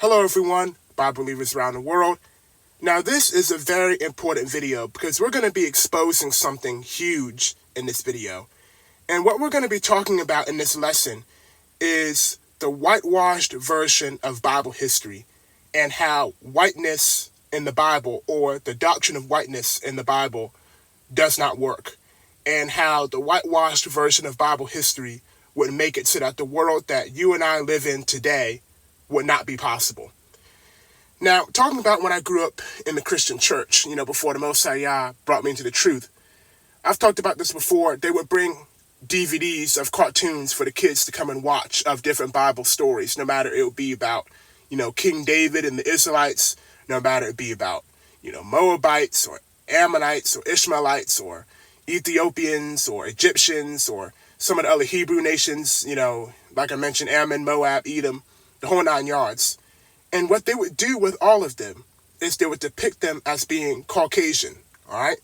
Hello everyone, Bible believers around the world. Now this is a very important video because we're going to be exposing something huge in this video. And what we're going to be talking about in this lesson is the whitewashed version of Bible history and how whiteness in the Bible, or the doctrine of whiteness in the Bible, does not work. And how the whitewashed version of Bible history would make it so that the world that you and I live in today would not be possible. Now, talking about when I grew up in the Christian church, before the Most High Yah brought me into the truth, I've talked about this before. They would bring DVDs of cartoons for the kids to come and watch of different Bible stories, no matter it would be about, King David and the Israelites, no matter it be about, Moabites or Ammonites or Ishmaelites or Ethiopians or Egyptians or some of the other Hebrew nations, like I mentioned, Ammon, Moab, Edom, the whole 9 yards. And what they would do with all of them is they would depict them as being Caucasian, all right?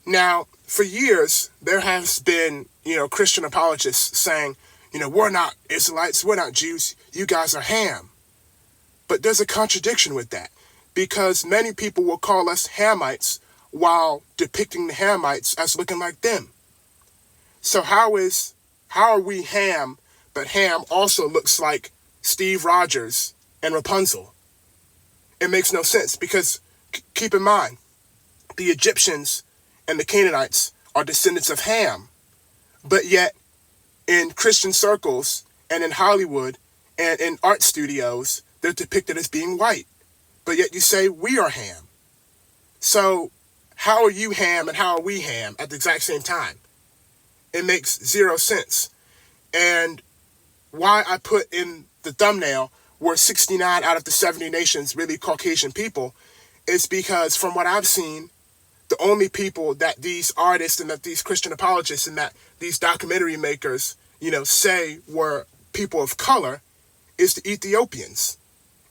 Now, for years, there has been, Christian apologists saying, we're not Israelites, we're not Jews, you guys are Ham. But there's a contradiction with that, because many people will call us Hamites while depicting the Hamites as looking like them. So how are we Ham, but Ham also looks like Steve Rogers and Rapunzel? It makes no sense, because keep in mind, the Egyptians and the Canaanites are descendants of Ham, but yet in Christian circles and in Hollywood and in art studios, they're depicted as being white, but yet you say we are Ham. So how are you Ham and how are we Ham at the exact same time? It makes zero sense. And why I put in the thumbnail were 69 out of the 70 nations really Caucasian people is because from what I've seen, the only people that these artists and that these Christian apologists and that these documentary makers, say were people of color is the Ethiopians.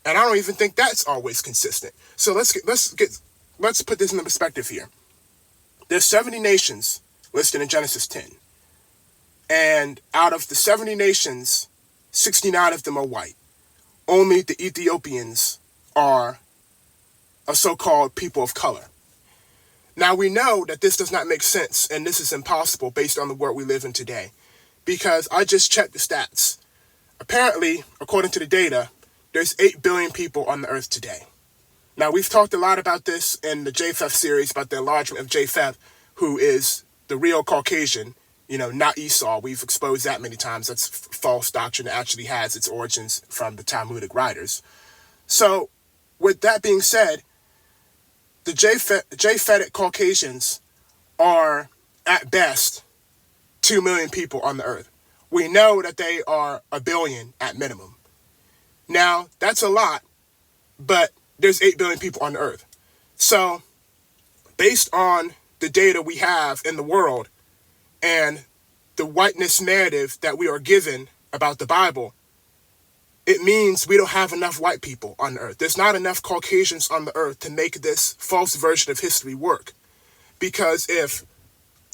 And I don't even think that's always consistent. So let's put this into perspective here. There's 70 nations listed in Genesis 10. And out of the 70 nations, 69 of them are white. Only the Ethiopians are a so-called people of color. Now, we know that this does not make sense, and this is impossible based on the world we live in today, because I just checked the stats. Apparently, according to the data, there's 8 billion people on the earth today. Now, we've talked a lot about this in the Japheth series, about the enlargement of Japheth, who is the real Caucasian, not Esau. We've exposed that many times. That's false doctrine that actually has its origins from the Talmudic writers. So, with that being said, the Japhetic Caucasians are, at best, 2 million people on the earth. We know that they are 1 billion at minimum. Now, that's a lot, but there's 8 billion people on the earth. So, based on the data we have in the world and the whiteness narrative that we are given about the Bible, it means we don't have enough white people on the earth. There's not enough Caucasians on the earth to make this false version of history work. Because if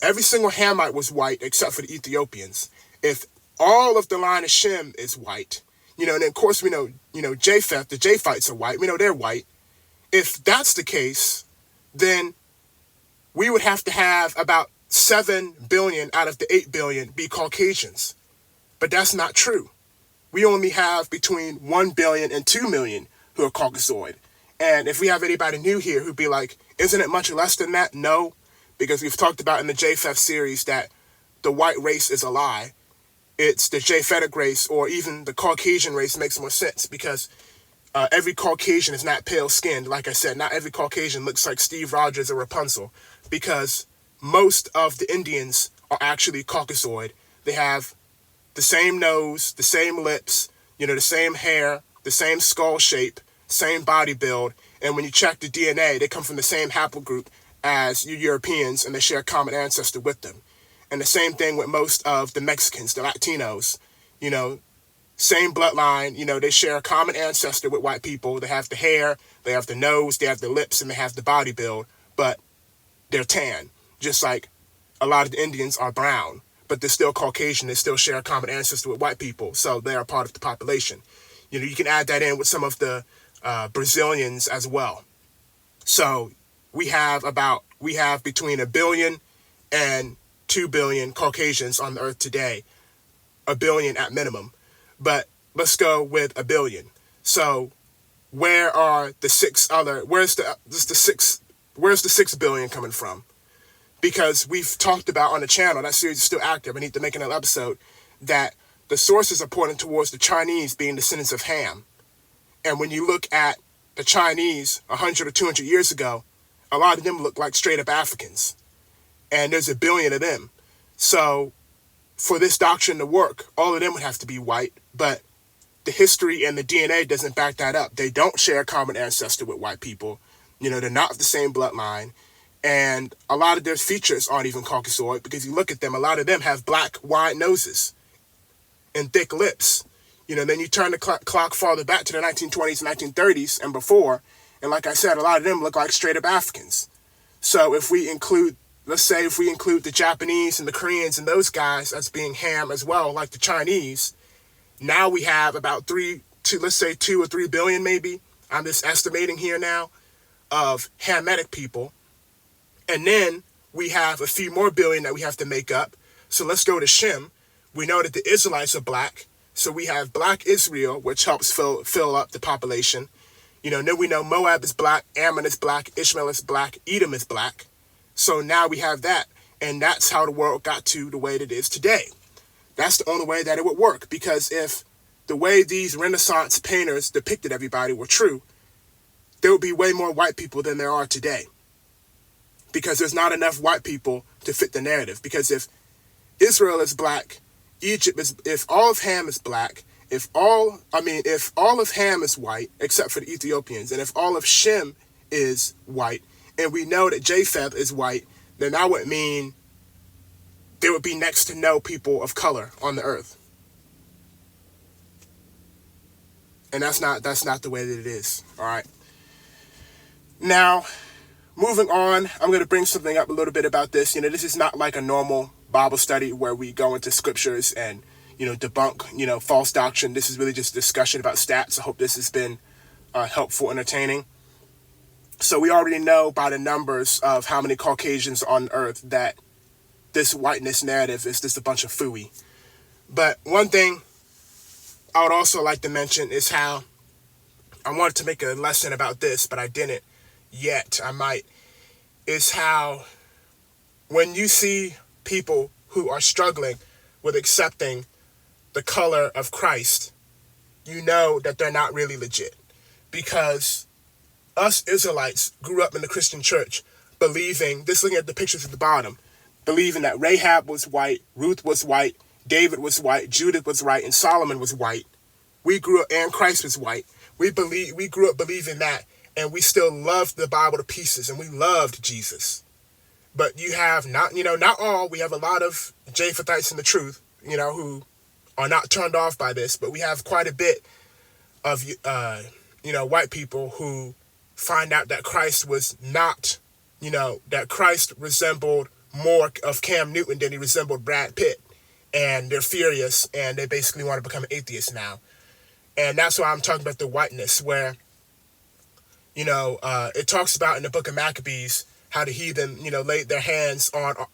every single Hamite was white except for the Ethiopians, if all of the line of Shem is white, and of course we know, Japheth, the Japhites are white. We know they're white. If that's the case, then we would have to have about 7 billion out of the 8 billion be Caucasians. But that's not true. We only have between 1 billion and 2 million who are Caucasoid. And if we have anybody new here who'd be like, isn't it much less than that? No, because we've talked about in the Japheth series that the white race is a lie. It's the Japhetic race, or even the Caucasian race, makes more sense, because every Caucasian is not pale-skinned. Like I said, not every Caucasian looks like Steve Rogers or Rapunzel, because most of the Indians are actually Caucasoid. They have the same nose, the same lips, the same hair, the same skull shape, same body build. And when you check the DNA, they come from the same haplogroup as you Europeans, and they share a common ancestor with them. And the same thing with most of the Mexicans, the Latinos, same bloodline, they share a common ancestor with white people. They have the hair, they have the nose, they have the lips, and they have the body build, but they're tan, just like a lot of the Indians are brown. but they're still Caucasian. They still share a common ancestor with white people, so they are part of the population. You can add that in with some of the Brazilians as well. So we have between 1 billion and 2 billion Caucasians on the earth today, 1 billion at minimum. But let's go with 1 billion. So where are the where's the 6 billion coming from? Because we've talked about on the channel, that series is still active, I need to make another episode, that the sources are pointing towards the Chinese being descendants of Ham. And when you look at the Chinese 100 or 200 years ago, a lot of them look like straight up Africans. And there's 1 billion of them. So for this doctrine to work, all of them would have to be white, but the history and the DNA doesn't back that up. They don't share a common ancestor with white people. They're not of the same bloodline. And a lot of their features aren't even Caucasoid, because you look at them, a lot of them have black, wide noses and thick lips. Then you turn the clock farther back to the 1920s, 1930s, and before, and like I said, a lot of them look like straight up Africans. So if we include the Japanese and the Koreans and those guys as being Ham as well, like the Chinese, now we have about 2 or 3 billion maybe, I'm just estimating here now, of Hamitic people. And then we have a few more billion that we have to make up. So let's go to Shem. We know that the Israelites are black. So we have black Israel, which helps fill up the population. Then we know Moab is black, Ammon is black, Ishmael is black, Edom is black. So now we have that. And that's how the world got to the way that it is today. That's the only way that it would work. Because if the way these Renaissance painters depicted everybody were true, there would be way more white people than there are today. Because there's not enough white people to fit the narrative. Because if Israel is black, if all of Ham is black, if all of Ham is white, except for the Ethiopians, and if all of Shem is white, and we know that Japheth is white, then that would mean there would be next to no people of color on the earth. And that's not the way that it is. All right. Now, moving on, I'm going to bring something up a little bit about this. This is not like a normal Bible study where we go into scriptures and, debunk, false doctrine. This is really just a discussion about stats. I hope this has been helpful, entertaining. So we already know by the numbers of how many Caucasians on earth that this whiteness narrative is just a bunch of phooey. But one thing I would also like to mention is how I wanted to make a lesson about this, but I didn't yet. I might. Is how when you see people who are struggling with accepting the color of Christ, you know that they're not really legit. Because us Israelites grew up in the Christian church believing, just looking at the pictures at the bottom, believing that Rahab was white, Ruth was white, David was white, Judith was white, and Solomon was white. We grew up, and Christ was white. We grew up believing that, and we still loved the Bible to pieces, and we loved Jesus. But you have not all, we have a lot of Japhethites in the truth, who are not turned off by this, but we have quite a bit of, white people who find out that Christ was not, that Christ resembled more of Cam Newton than he resembled Brad Pitt. And they're furious, and they basically want to become an atheist now. And that's why I'm talking about the whiteness, where, it talks about in the book of Maccabees how the heathen, laid their hands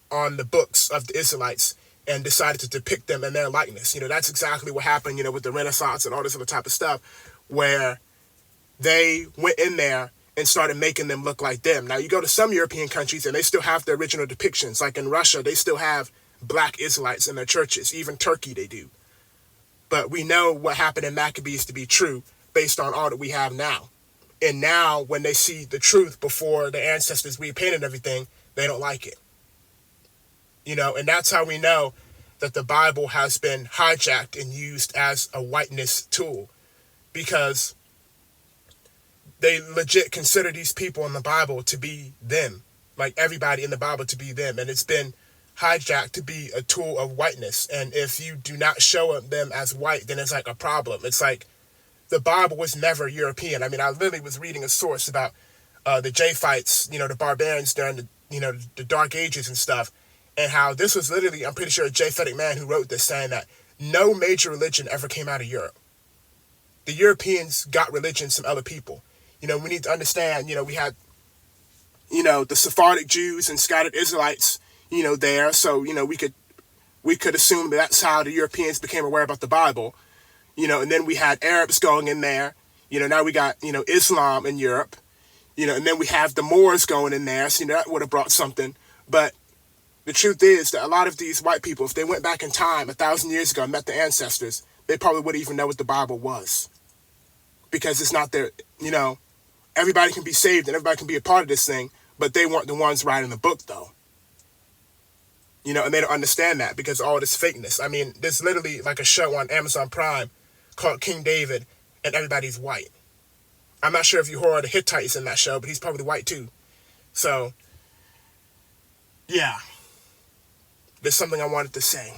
on the books of the Israelites and decided to depict them in their likeness. That's exactly what happened, with the Renaissance and all this other type of stuff, where they went in there and started making them look like them. Now, you go to some European countries, and they still have the original depictions. Like in Russia, they still have black Israelites in their churches. Even Turkey, they do. But we know what happened in Maccabees to be true based on all that we have now. And now, when they see the truth before the ancestors repainted everything, they don't like it. And that's how we know that the Bible has been hijacked and used as a whiteness tool. Because they legit consider these people in the Bible to be them. Like everybody in the Bible to be them. And it's been hijacked to be a tool of whiteness. And if you do not show them as white, then it's like a problem. It's like the Bible was never European. I mean, I literally was reading a source about the Japhites, the barbarians during the Dark Ages and stuff, and how this was literally, I'm pretty sure, a Japhetic man who wrote this, saying that no major religion ever came out of Europe. the Europeans got religions from other people. We need to understand, we had, the Sephardic Jews and scattered Israelites, there. So, we could assume that that's how the Europeans became aware about the Bible, and then we had Arabs going in there. Now we got, Islam in Europe, and then we have the Moors going in there. So, that would have brought something. But the truth is that a lot of these white people, if they went back in time 1,000 years ago and met their ancestors, they probably wouldn't even know what the Bible was. Because it's not their, everybody can be saved and everybody can be a part of this thing, but they weren't the ones writing the book, though. And they don't understand that because of all this fakeness. I mean, there's literally like a show on Amazon Prime called King David, and everybody's white. I'm not sure if you heard the Hittites in that show, but he's probably white too. So, yeah. There's something I wanted to say.